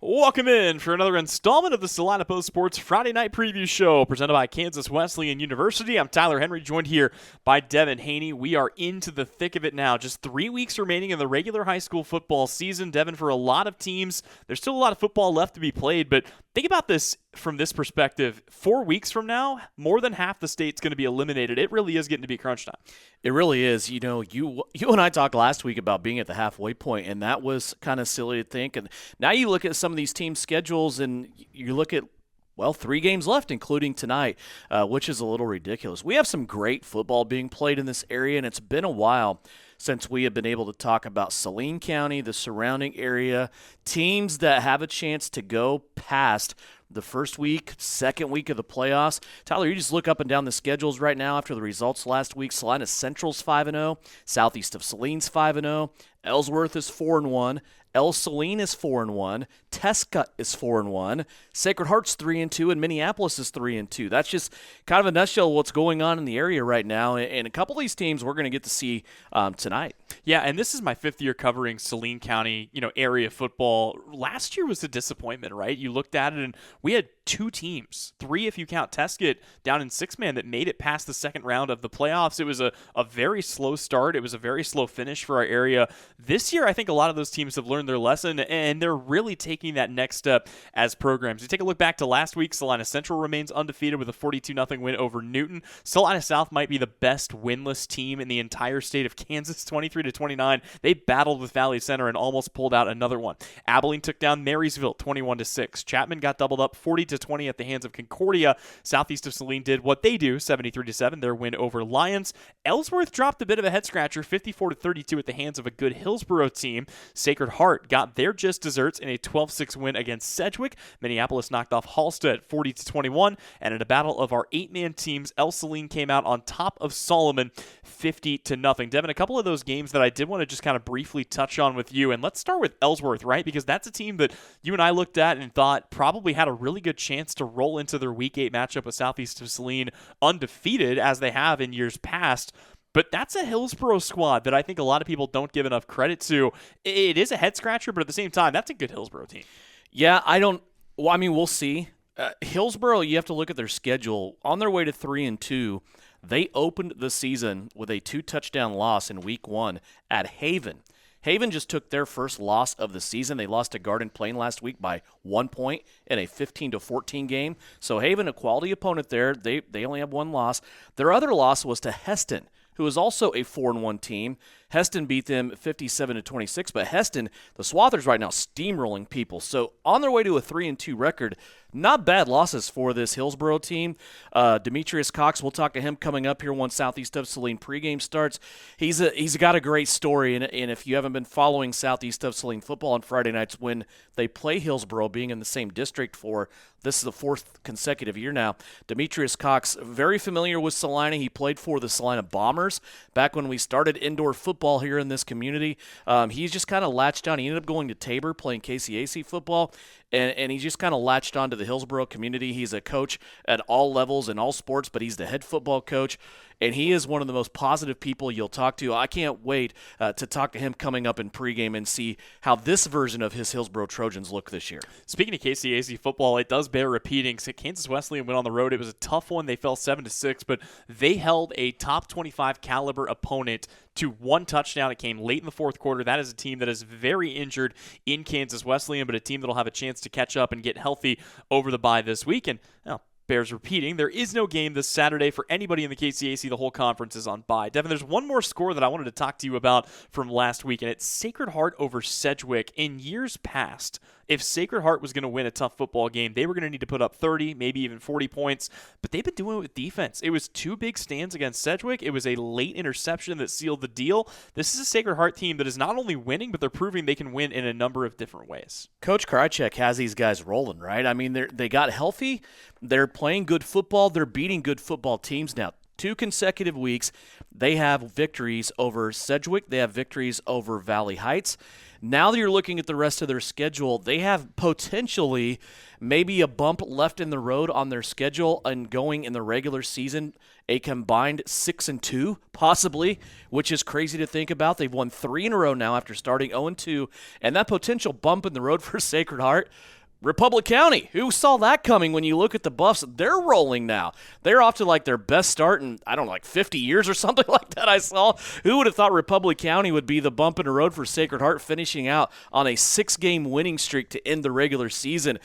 Welcome in for another installment of the Salina Post Sports Friday Night Preview Show presented by Kansas Wesleyan University. I'm Tyler Henry, joined here by Devin Hanney. We are into the thick of it now. Just 3 weeks remaining in the regular high school football season. Devin, for a lot of teams, there's still a lot of football left to be played, but think about this from this perspective. 4 weeks from now, more than half the state's going to be eliminated. It really is getting to be crunch time. It really is. You know, you and I talked last week about being at the halfway point, and that was kind of silly to think. And now you look at some of these team schedules, and you look at, 3 games left, including tonight, which is a little ridiculous. We have some great football being played in this area, and it's been a while since we have been able to talk about Saline County, the surrounding area, teams that have a chance to go past the first week, second week of the playoffs. Tyler, you just look up and down the schedules right now after the results last week. Salina Central's 5-0, southeast of Saline's 5-0, Ellsworth is 4-1, Ell-Saline is 4-1, Tescott is 4-1, Sacred Heart's 3-2, and Minneapolis is 3-2. That's just kind of a nutshell of what's going on in the area right now, and a couple of these teams we're going to get to see tonight. Yeah, and this is my 5th year covering Saline County, area football. Last year was a disappointment, right? You looked at it, and we had 2 teams, 3 if you count Tescott, down in 6-man that made it past the second round of the playoffs. It was a very slow start. It was a very slow finish for our area. This year, I think a lot of those teams have learned their lesson, and they're really taking that next step as programs. You take a look back to last week, Salina Central remains undefeated with a 42-0 win over Newton. Salina South might be the best winless team in the entire state of Kansas, 23-29. They battled with Valley Center and almost pulled out another one. Abilene took down Marysville 21-6. Chapman got doubled up 40-20 at the hands of Concordia. Southeast of Saline did what they do, 73-7, their win over Lyons. Ellsworth dropped a bit of a head scratcher, 54-32 at the hands of a good Hillsboro team. Sacred Heart got their just desserts in a 12-6 win against Sedgwick. Minneapolis knocked off Hallstead 40-21, and in a battle of our 8-man teams, Ell-Saline came out on top of Solomon 50-0. Devin, a couple of those games that I did want to just kind of briefly touch on with you, and let's start with Ellsworth, right? Because that's a team that you and I looked at and thought probably had a really good chance to roll into their Week 8 matchup with Southeast of Saline undefeated as they have in years past. But that's a Hillsboro squad that I think a lot of people don't give enough credit to. It is a head-scratcher, but at the same time, that's a good Hillsboro team. Yeah, we'll see. Hillsboro, you have to look at their schedule. On their way to 3-2, they opened the season with a 2-touchdown loss in Week 1 at Haven. Haven just took their first loss of the season. They lost to Garden Plain last week by 1 point in a 15-14 game. So Haven, a quality opponent there. They only have 1 loss. Their other loss was to Heston, who is also a 4-1 team. Heston beat them 57-26, but Heston, the Swathers right now, steamrolling people. So on their way to a 3-2 record, not bad losses for this Hillsboro team. Demetrius Cox, we'll talk to him coming up here once Southeast of Saline pregame starts. He's got a great story, and if you haven't been following Southeast of Saline football on Friday nights when they play Hillsboro, being in the same district for this is the 4th consecutive year now. Demetrius Cox, very familiar with Salina. He played for the Salina Bombers back when we started indoor football here in this community. He's just kind of latched on. He ended up going to Tabor playing KCAC football, and he just kind of latched on to the Hillsboro community. He's a coach at all levels in all sports, but he's the head football coach, and he is one of the most positive people you'll talk to. I can't wait to talk to him coming up in pregame and see how this version of his Hillsboro Trojans look this year. Speaking of KCAC football, it does bear repeating. So Kansas Wesleyan went on the road. It was a tough one. They fell 7-6, but they held a top 25 caliber opponent to 1 touchdown. It came late in the 4th quarter. That is a team that is very injured in Kansas Wesleyan, but a team that will have a chance to catch up and get healthy over the bye this week. And bears repeating, there is no game this Saturday for anybody in the KCAC. The whole conference is on bye. Devin, there's one more score that I wanted to talk to you about from last week, and it's Sacred Heart over Sedgwick. In years past, if Sacred Heart was going to win a tough football game, they were going to need to put up 30, maybe even 40 points, but they've been doing it with defense. It was 2 big stands against Sedgwick. It was a late interception that sealed the deal. This is a Sacred Heart team that is not only winning, but they're proving they can win in a number of different ways. Coach Krychek has these guys rolling, right? I mean, they got healthy. They're playing good football. They're beating good football teams now. 2 consecutive weeks, they have victories over Sedgwick. They have victories over Valley Heights. Now that you're looking at the rest of their schedule, they have potentially maybe a bump left in the road on their schedule and going in the regular season a combined 6-2, possibly, which is crazy to think about. They've won 3 in a row now after starting 0-2, and that potential bump in the road for Sacred Heart. Republic County, who saw that coming? When you look at the Buffs, they're rolling now. They're off to like their best start in, 50 years or something like that I saw. Who would have thought Republic County would be the bump in the road for Sacred Heart, finishing out on a 6-game winning streak to end the regular season?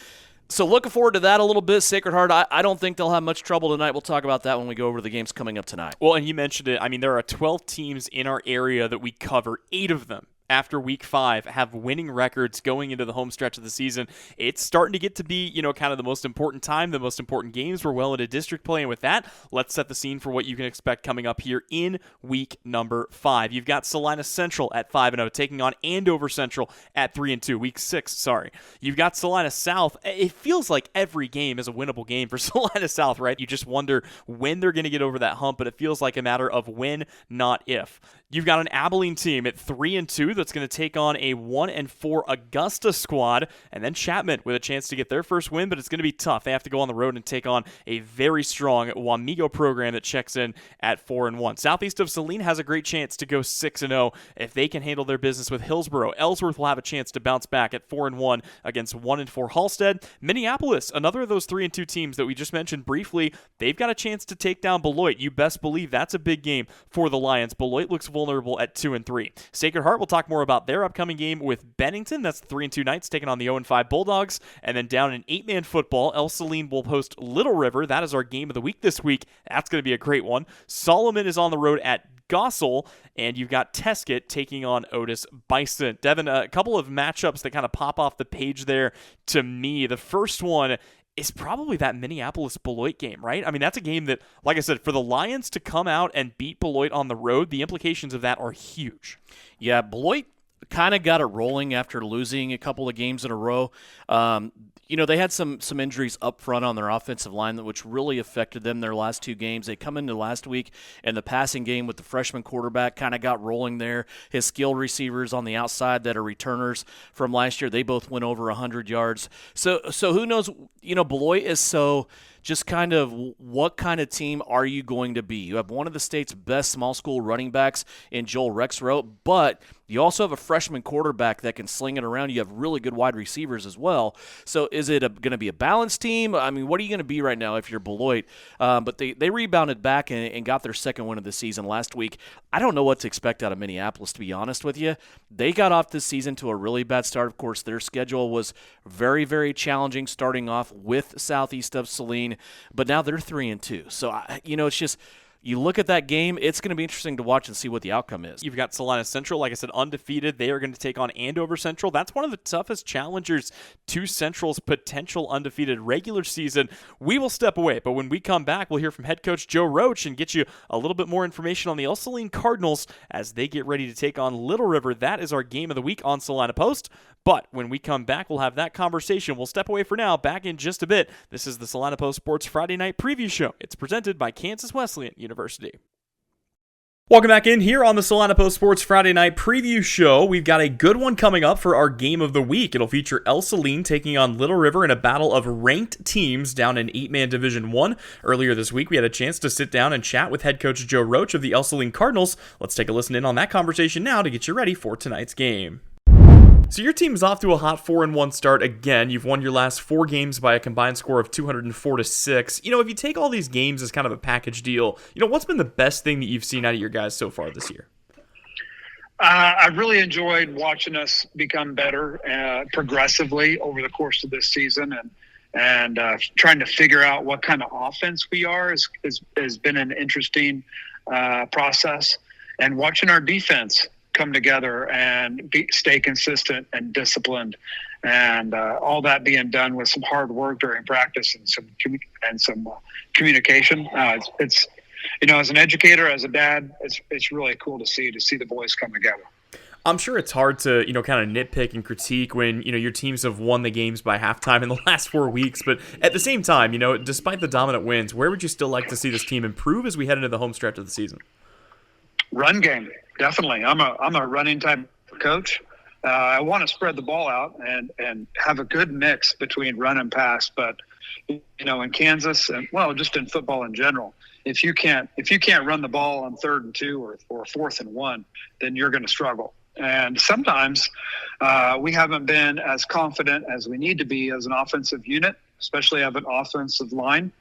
So looking forward to that a little bit. Sacred Heart, I don't think they'll have much trouble tonight. We'll talk about that when we go over the games coming up tonight. Well, and you mentioned it. I mean, there are 12 teams in our area that we cover. 8 of them, after week 5, have winning records going into the home stretch of the season. It's starting to get to be, kind of the most important time, the most important games. We're well into district play, and with that, let's set the scene for what you can expect coming up here in week number 5. You've got Salina Central at 5-0, taking on Andover Central at 3-2. Week 6, sorry. You've got Salina South. It feels like every game is a winnable game for Salina South, right? You just wonder when they're going to get over that hump, but it feels like a matter of when, not if. You've got an Abilene team at 3-2 that's going to take on a 1-4 Augusta squad, and then Chapman with a chance to get their first win, but it's going to be tough. They have to go on the road and take on a very strong Wamego program that checks in at 4-1. Southeast of Saline has a great chance to go 6-0 if they can handle their business with Hillsboro. Ellsworth will have a chance to bounce back at 4-1 against 1-4 Halstead. Minneapolis, another of those 3-2 teams that we just mentioned briefly, they've got a chance to take down Beloit. You best believe that's a big game for the Lions. Beloit looks vulnerable at 2-3. Sacred Heart, we'll talk more about their upcoming game with Bennington. That's the 3-2 Knights taking on the 0-5 Bulldogs. And then down in 8-man football, Ell-Saline will host Little River. That is our game of the week this week. That's going to be a great one. Solomon is on the road at Gossel, and you've got Teskett taking on Otis Bison. Devin, a couple of matchups that kind of pop off the page there to me. The first one is probably that Minneapolis-Beloit game, right? I mean, that's a game that, like I said, for the Lions to come out and beat Beloit on the road, the implications of that are huge. Yeah, Beloit kind of got it rolling after losing a couple of games in a row. They had some injuries up front on their offensive line, which really affected them their last 2 games. They come into last week, and the passing game with the freshman quarterback kind of got rolling there. His skilled receivers on the outside that are returners from last year, they both went over 100 yards. So who knows? Beloit is so just kind of what kind of team are you going to be? You have one of the state's best small school running backs in Joel Rexroth, but you also have a freshman quarterback that can sling it around. You have really good wide receivers as well. So is it going to be a balanced team? I mean, what are you going to be right now if you're Beloit? But they rebounded back and got their second win of the season last week. I don't know what to expect out of Minneapolis, to be honest with you. They got off this season to a really bad start. Of course, their schedule was very, very challenging, starting off with Southeast of Saline, but now they're 3-2. So, it's just – you look at that game, it's going to be interesting to watch and see what the outcome is. You've got Salina Central, like I said, undefeated. They are going to take on Andover Central. That's one of the toughest challengers to Central's potential undefeated regular season. We will step away, but when we come back, we'll hear from head coach Joe Roche and get you a little bit more information on the Ell-Saline Cardinals as they get ready to take on Little River. That is our game of the week on Salina Post. But when we come back, we'll have that conversation. We'll step away for now. Back in just a bit. This is the Salina Post Sports Friday Night Preview Show. It's presented by Kansas Wesleyan University. Welcome back in here on the Salina Post Sports Friday Night Preview Show. We've got a good one coming up for our game of the week. It'll feature Ell-Saline taking on Little River in a battle of ranked teams down in 8-man Division 1. Earlier this week, we had a chance to sit down and chat with head coach Joe Roche of the Ell-Saline Cardinals. Let's take a listen in on that conversation now to get you ready for tonight's game. So your team's off to a hot 4-1 start again. You've won your last 4 games by a combined score of 204-6. If you take all these games as kind of a package deal, what's been the best thing that you've seen out of your guys so far this year? I've really enjoyed watching us become better progressively over the course of this season, and trying to figure out what kind of offense we are has been an interesting process, and watching our defense come together and stay consistent and disciplined, and all that being done with some hard work during practice and some communication. It's as an educator, as a dad, it's really cool to see the boys come together. I'm sure it's hard to, kind of nitpick and critique when, your teams have won the games by halftime in the last 4 weeks. But at the same time, despite the dominant wins, where would you still like to see this team improve as we head into the home stretch of the season? Run game, definitely. I'm a running type coach. I want to spread the ball out and have a good mix between run and pass. But, in Kansas and, just in football in general, if you can't run the ball on 3rd and 2 or 4th and 1, then you're going to struggle. And sometimes we haven't been as confident as we need to be as an offensive unit, especially of an offensive line,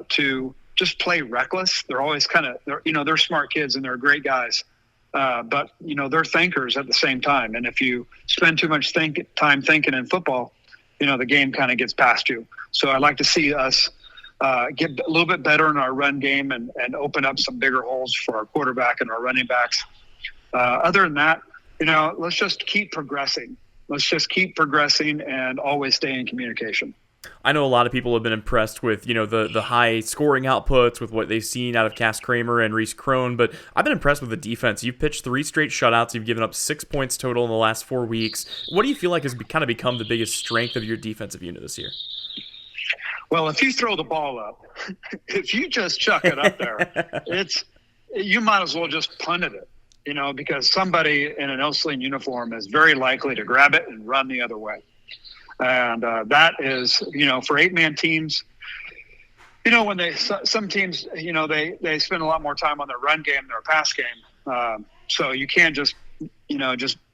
to just play reckless. They're always they're smart kids and they're great guys. But, they're thinkers at the same time. And if you spend too much time thinking in football, the game kind of gets past you. So I'd like to see us get a little bit better in our run game and open up some bigger holes for our quarterback and our running backs. Other than that, let's just keep progressing. Let's just keep progressing and always stay in communication. I know a lot of people have been impressed with, the high scoring outputs with what they've seen out of Cass Kramer and Reese Crone, but I've been impressed with the defense. You've pitched 3 straight shutouts. You've given up 6 points total in the last 4 weeks. What do you feel like has kind of become the biggest strength of your defensive unit this year? Well, if you throw the ball up, if you just chuck it up there, you might as well just punt it, because somebody in an Ell-Saline uniform is very likely to grab it and run the other way. And that is, for 8-man teams, when some teams, they spend a lot more time on their run game than their pass game. So you can't just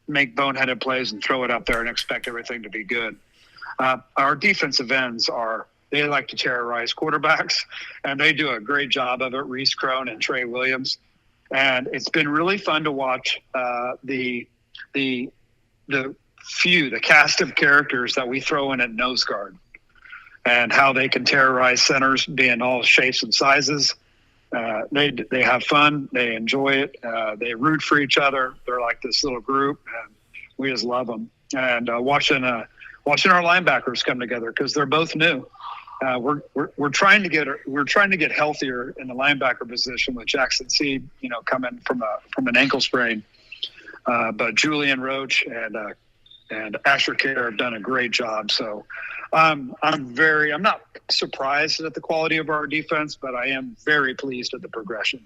make boneheaded plays and throw it up there and expect everything to be good. Our defensive ends they like to terrorize quarterbacks, and they do a great job of it. Reese Crone and Trey Williams. And it's been really fun to watch the cast of characters that we throw in at nose guard and how they can terrorize centers, being all shapes and sizes. They have fun. They enjoy it. They root for each other. They're like this little group, and we just love them. And watching our linebackers come together because they're both new. We're trying to get healthier in the linebacker position with Jackson Seed, coming from an ankle sprain. But Julian Roche and Asher Kerr have done a great job. So I'm not surprised at the quality of our defense, but I am very pleased at the progression.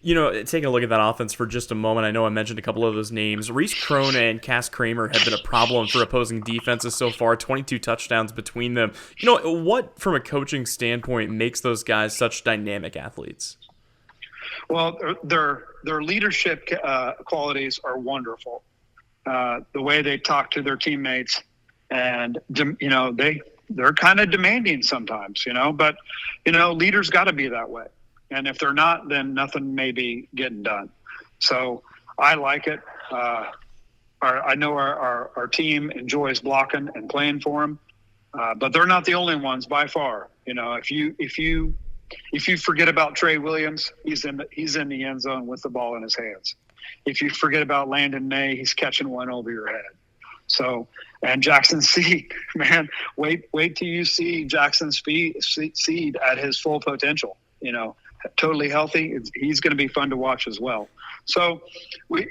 Taking a look at that offense for just a moment, I know I mentioned a couple of those names. Reese Crone and Cass Kramer have been a problem for opposing defenses so far, 22 touchdowns between them. What, from a coaching standpoint, makes those guys such dynamic athletes? Well, their leadership qualities are wonderful. The way they talk to their teammates, and they're kind of demanding sometimes, but leaders got to be that way. And if they're not, then nothing may be getting done. So I like it. I know our team enjoys blocking and playing for them, but they're not the only ones by far. If you forget about Trey Williams, he's in the end zone with the ball in his hands. If you forget about Landon May, he's catching one over your head. So, and Jackson Seed, man, wait till you see Jackson Seed at his full potential. Totally healthy. He's going to be fun to watch as well. So, we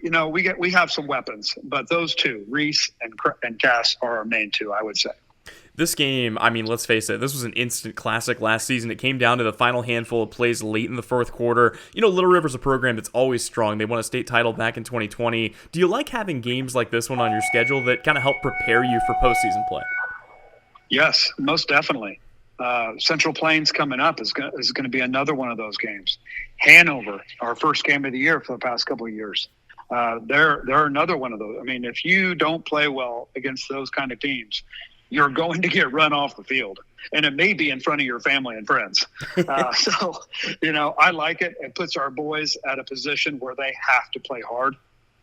have some weapons, but those two, Reese and Cass, are our main two, I would say. This game, let's face it, this was an instant classic last season. It came down to the final handful of plays late in the fourth quarter. Little River's a program that's always strong. They won a state title back in 2020. Do you like having games like this one on your schedule that kind of help prepare you for postseason play? Yes, most definitely. Central Plains coming up is going to be another one of those games. Hanover, our first game of the year for the past couple of years. They're another one of those. If you don't play well against those kind of teams, you're going to get run off the field, and it may be in front of your family and friends. So, I like it. It puts our boys at a position where they have to play hard,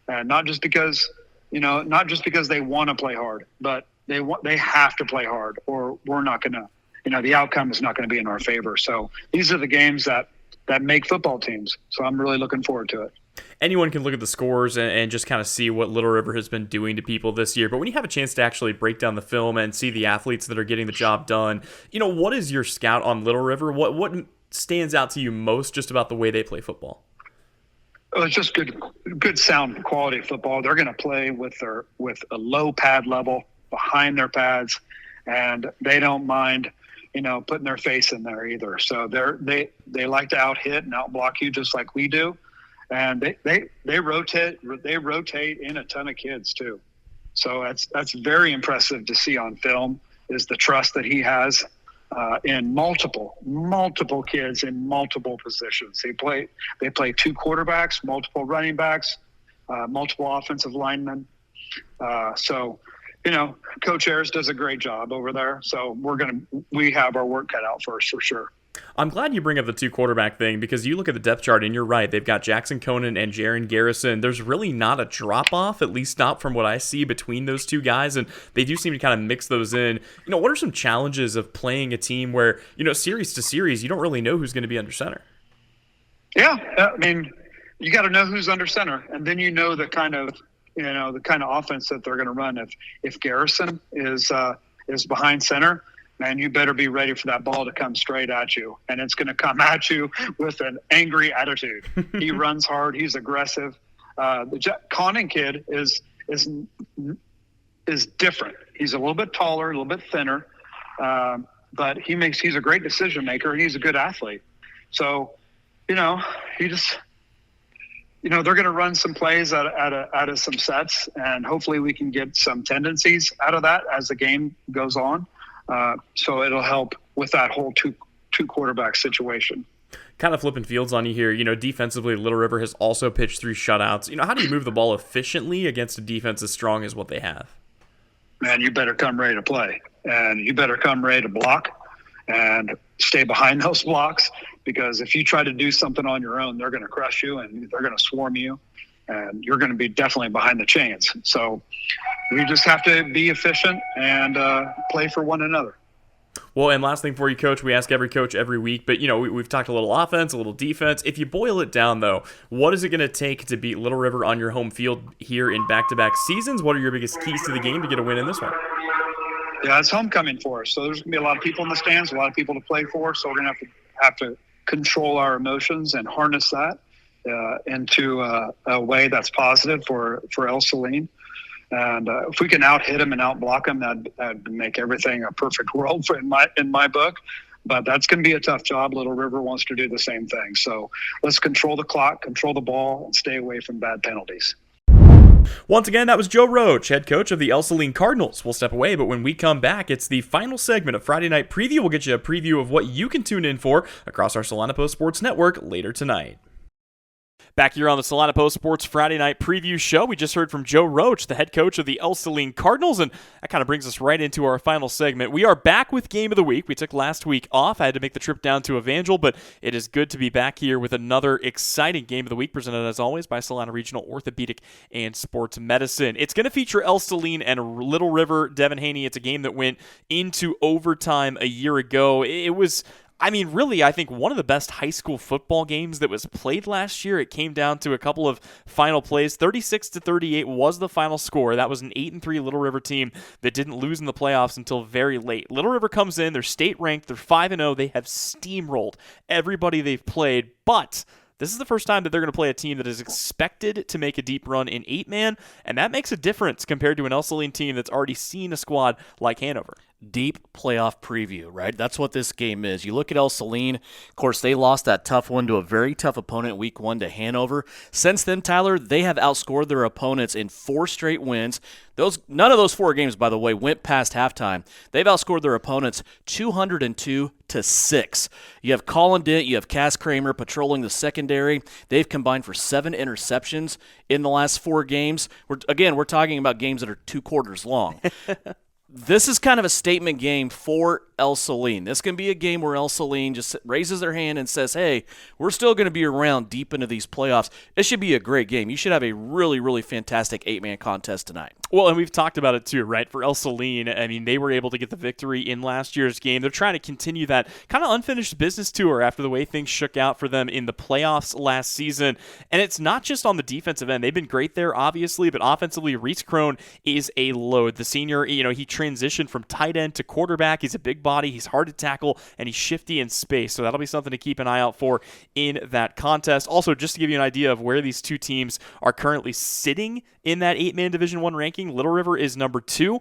and not just because they want to play hard, but they have to play hard, or we're not going to. The outcome is not going to be in our favor. So these are the games that make football teams. So I'm really looking forward to it. Anyone can look at the scores and just kind of see what Little River has been doing to people this year. But when you have a chance to actually break down the film and see the athletes that are getting the job done, what is your scout on Little River? What stands out to you most just about the way they play football? it's just good sound quality football. They're going to play with a low pad level behind their pads, and they don't mind, putting their face in there either. So they like to out hit and out block you just like we do, and they rotate in a ton of kids too. So that's very impressive to see on film, is the trust that he has in multiple kids in multiple positions. They play 2 quarterbacks, multiple running backs, multiple offensive linemen. So Coach Ayers does a great job over there. So we have our work cut out for us for sure. I'm glad you bring up the 2 quarterback thing, because you look at the depth chart and you're right. They've got Jackson Conan and Jaron Garrison. There's really not a drop-off, at least not from what I see, between those 2 guys, and they do seem to kind of mix those in. What are some challenges of playing a team where, series to series, you don't really know who's going to be under center? Yeah, I mean, you got to know who's under center, and then the kind of offense that they're going to run. If Garrison is behind center, man, you better be ready for that ball to come straight at you. And it's going to come at you with an angry attitude. He runs hard. He's aggressive. The Conning kid is different. He's a little bit taller, a little bit thinner, but he's a great decision maker, and he's a good athlete. So, he just, they're going to run some plays out of some sets, and hopefully we can get some tendencies out of that as the game goes on. So it'll help with that whole two quarterback situation. Kind of flipping fields on you here. Defensively, Little River has also pitched 3 shutouts. How do you move the ball efficiently against a defense as strong as what they have? Man, you better come ready to play, and you better come ready to block and stay behind those blocks, because if you try to do something on your own, they're going to crush you and they're going to swarm you, and you're going to be definitely behind the chains. So we just have to be efficient and play for one another. Well, and last thing for you, Coach, we ask every coach every week, but, we've talked a little offense, a little defense. If you boil it down, though, what is it going to take to beat Little River on your home field here in back-to-back seasons? What are your biggest keys to the game to get a win in this one? Yeah, it's homecoming for us. So there's going to be a lot of people in the stands, a lot of people to play for. So we're going to have to control our emotions and harness that into a way that's positive for Ell-Saline. And if we can out-hit them and out-block them, that'd make everything a perfect world in my book. But that's going to be a tough job. Little River wants to do the same thing. So let's control the clock, control the ball, and stay away from bad penalties. Once again, that was Joe Roche, head coach of the Ell-Saline Cardinals. We'll step away, but when we come back, it's the final segment of Friday Night Preview. We'll get you a preview of what you can tune in for across our Salina Post Sports Network later tonight. Back here on the Salina Post Sports Friday Night Preview Show, we just heard from Joe Roche, the head coach of the Ell-Saline Cardinals, and that kind of brings us right into our final segment. We are back with Game of the Week. We took last week off. I had to make the trip down to Evangel, but it is good to be back here with another exciting Game of the Week, presented as always by Salina Regional Orthopedic and Sports Medicine. It's going to feature Ell-Saline and Little River Devin Hanney. It's a game that went into overtime a year ago. It was... really, I think one of the best high school football games that was played last year. It came down to a couple of final plays. 36-38 was the final score. That was an 8-3 Little River team that didn't lose in the playoffs until very late. Little River comes in. They're state ranked. They're 5-0. They have steamrolled everybody they've played, but this is the first time that they're going to play a team that is expected to make a deep run in 8-man, and that makes a difference compared to an Ell-Saline team that's already seen a squad like Hanover. Deep playoff preview, right? That's what this game is. You look at Ell-Saline, of course, they lost that tough one to a very tough opponent week 1 to Hanover. Since then, Tyler, they have outscored their opponents in 4 straight wins. None of those 4 games, by the way, went past halftime. They've outscored their opponents 202-6. You have Colin Dent, you have Cass Kramer patrolling the secondary. They've combined for 7 interceptions in the last 4 games. We're talking about games that are 2 quarters long. This is kind of a statement game for Ell-Saline. This can be a game where Ell-Saline just raises their hand and says, hey, we're still going to be around deep into these playoffs. It should be a great game. You should have a really, really fantastic 8-man contest tonight. Well, and we've talked about it too, right? For Ell-Saline, they were able to get the victory in last year's game. They're trying to continue that kind of unfinished business tour after the way things shook out for them in the playoffs last season. And it's not just on the defensive end. They've been great there, obviously, but offensively, Reese Crone is a load. The senior, he transition from tight end to quarterback. He's a big body, he's hard to tackle, and he's shifty in space. So that'll be something to keep an eye out for in that contest. Also, just to give you an idea of where these two teams are currently sitting in that 8-man Division I ranking, Little River is number 2.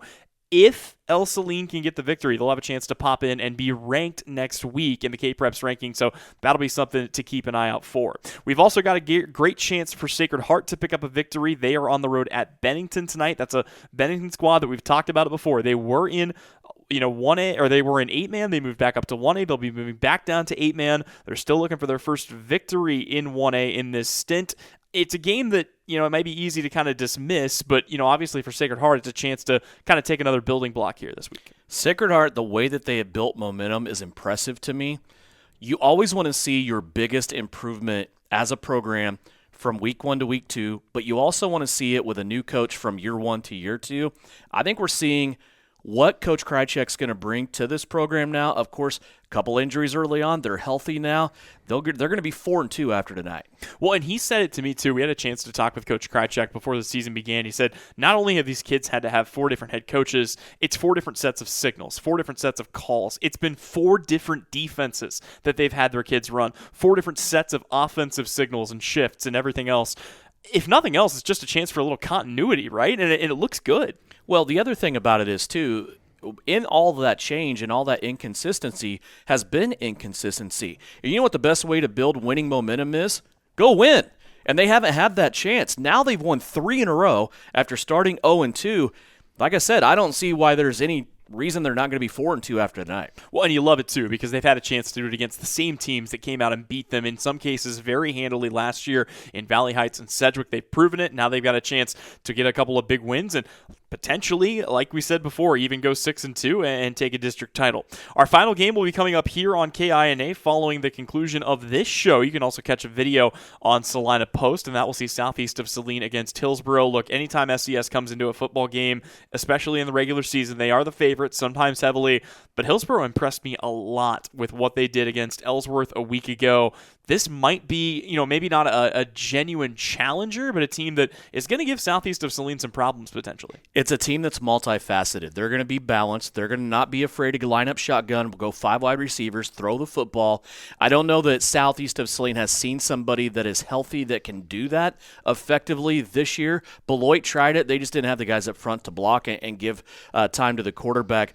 If Ell-Saline can get the victory, they'll have a chance to pop in and be ranked next week in the K-Preps ranking, so that'll be something to keep an eye out for. We've also got a great chance for Sacred Heart to pick up a victory. They are on the road at Bennington tonight. That's a Bennington squad that we've talked about it before. They were in 1A, or they were in 8-man. They moved back up to 1A. They'll be moving back down to 8-man. They're still looking for their first victory in 1A in this stint. It's a game that, it might be easy to kind of dismiss, but, obviously for Sacred Heart, it's a chance to kind of take another building block here this week. Sacred Heart, the way that they have built momentum is impressive to me. You always want to see your biggest improvement as a program from week 1 to week 2, but you also want to see it with a new coach from year 1 to year 2. I think we're seeing what Coach Krychek's going to bring to this program now. Of course, a couple injuries early on. They're healthy now. They're going to be 4-2 after tonight. Well, and he said it to me, too. We had a chance to talk with Coach Krychek before the season began. He said not only have these kids had to have 4 different head coaches, it's 4 different sets of signals, 4 different sets of calls. It's been 4 different defenses that they've had their kids run, 4 different sets of offensive signals and shifts and everything else. If nothing else, it's just a chance for a little continuity, right? And it looks good. Well, the other thing about it is, too, in all that change and all that inconsistency has been inconsistency. And you know what the best way to build winning momentum is? Go win. And they haven't had that chance. Now they've won 3 in a row after starting 0-2. Like I said, I don't see why there's any reason they're not going to be 4-2 after tonight. Well, and you love it too, because they've had a chance to do it against the same teams that came out and beat them, in some cases very handily last year in Valley Heights and Sedgwick. They've proven it. Now they've got a chance to get a couple of big wins and potentially, like we said before, even go 6-2 and take a district title. Our final game will be coming up here on KINA following the conclusion of this show. You can also catch a video on Salina Post, and that will see Southeast of Saline against Hillsboro. Look, anytime SES comes into a football game, especially in the regular season, they are the favorites, sometimes heavily, but Hillsboro impressed me a lot with what they did against Ellsworth a week ago. This might be, maybe not a genuine challenger, but a team that is going to give Southeast of Saline some problems potentially. It's a team that's multifaceted. They're going to be balanced. They're going to not be afraid to line up shotgun, go 5 wide receivers, throw the football. I don't know that Southeast of Saline has seen somebody that is healthy that can do that effectively this year. Beloit tried it. They just didn't have the guys up front to block and give time to the quarterback.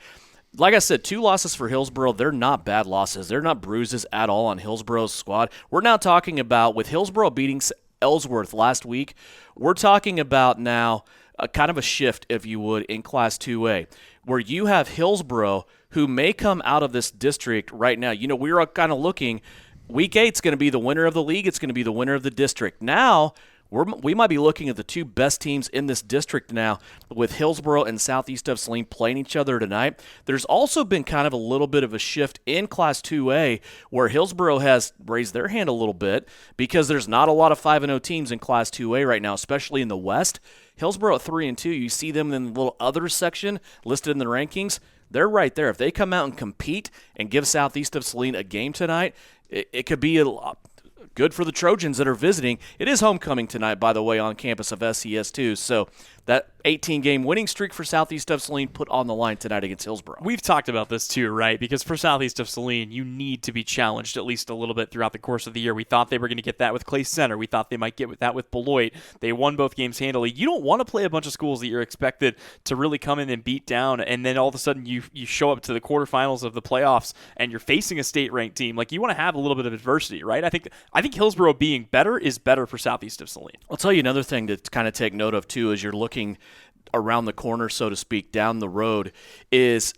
Like I said, 2 losses for Hillsboro. They're not bad losses. They're not bruises at all on Hillsboro's squad. We're now talking about, with Hillsboro beating Ellsworth last week, we're talking about now a kind of a shift, if you would, in Class 2A, where you have Hillsboro, who may come out of this district right now. We were kind of looking, Week 8 is going to be the winner of the league. It's going to be the winner of the district. Now, we might be looking at the 2 best teams in this district now, with Hillsboro and Southeast of Saline playing each other tonight. There's also been kind of a little bit of a shift in Class 2A, where Hillsboro has raised their hand a little bit because there's not a lot of 5-0 teams in Class 2A right now, especially in the West. Hillsboro at 3-2, you see them in the little other section listed in the rankings. They're right there. If they come out and compete and give Southeast of Saline a game tonight, it could be good for the Trojans that are visiting. It is homecoming tonight, by the way, on campus of SES too. So that 18-game winning streak for Southeast of Saline put on the line tonight against Hillsboro. We've talked about this too, right? Because for Southeast of Saline, you need to be challenged at least a little bit throughout the course of the year. We thought they were going to get that with Clay Center. We thought they might get that with Beloit. They won both games handily. You don't want to play a bunch of schools that you're expected to really come in and beat down, and then all of a sudden you show up to the quarterfinals of the playoffs and you're facing a state-ranked team. Like, you want to have a little bit of adversity, right? I think Hillsboro being better is better for Southeast of Saline. I'll tell you another thing to kind of take note of too, as you're looking around the corner, so to speak, down the road, is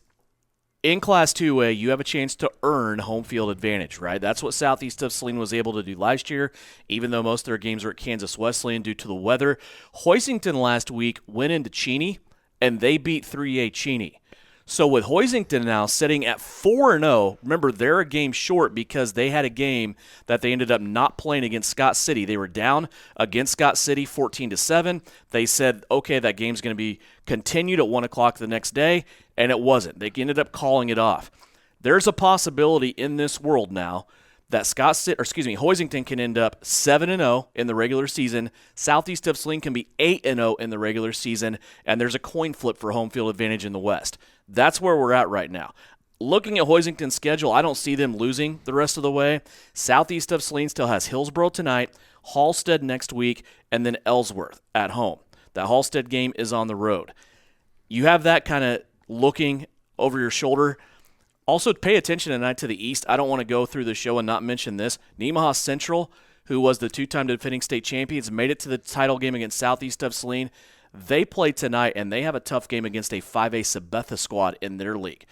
in Class 2A, you have a chance to earn home field advantage, right? That's what Southeast of Saline was able to do last year, even though most of their games were at Kansas Wesleyan due to the weather. Hoisington last week went into Cheney, and they beat 3A Cheney. So with Hoisington now sitting at 4-0, remember, they're a game short because they had a game that they ended up not playing against Scott City. They were down against Scott City 14-7. They said, okay, that game's going to be continued at 1 o'clock the next day, and it wasn't. They ended up calling it off. There's a possibility in this world now that Hoisington can end up 7-0 in the regular season. Southeast of Saline can be 8-0 in the regular season, and there's a coin flip for home field advantage in the West. That's where we're at right now. Looking at Hoisington's schedule, I don't see them losing the rest of the way. Southeast of Saline still has Hillsboro tonight, Halstead next week, and then Ellsworth at home. That Halstead game is on the road. You have that kind of looking over your shoulder. Also, pay attention tonight to the East. I don't want to go through the show and not mention this. Nemaha Central, who was the two-time defending state champions, made it to the title game against Southeast of Saline. They play tonight, and they have a tough game against a 5A Sabetha squad in their league.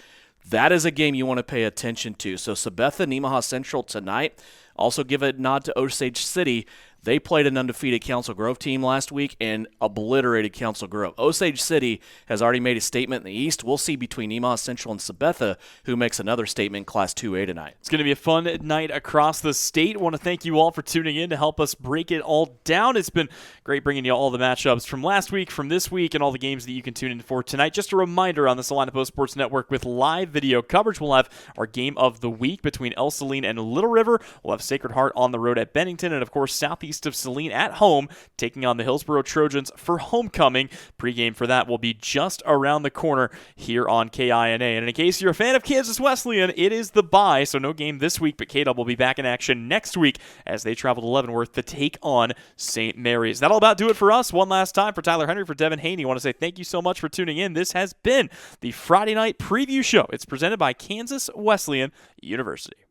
That is a game you want to pay attention to. So Sabetha, Nemaha Central tonight. Also give a nod to Osage City. They played an undefeated Council Grove team last week and obliterated Council Grove. Osage City has already made a statement in the East. We'll see between Nemaha Central and Sabetha who makes another statement in Class 2A tonight. It's going to be a fun night across the state. I want to thank you all for tuning in to help us break it all down. It's been great bringing you all the matchups from last week, from this week, and all the games that you can tune in for tonight. Just a reminder, on the Salina Post Sports Network with live video coverage, we'll have our game of the week between Ell-Saline and Little River. We'll have Sacred Heart on the road at Bennington, and of course Southeast of Saline at home taking on the Hillsboro Trojans for homecoming. Pre-game for that will be just around the corner here on KINA. And in case you're a fan of Kansas Wesleyan, it is the bye, so no game this week, but K-Dub will be back in action next week as they travel to Leavenworth to take on St. Mary's. That'll about do it for us. One last time for Tyler Henry, for Devin Hanney, I want to say thank you so much for tuning in. This has been the Friday Night Preview Show. It's presented by Kansas Wesleyan University.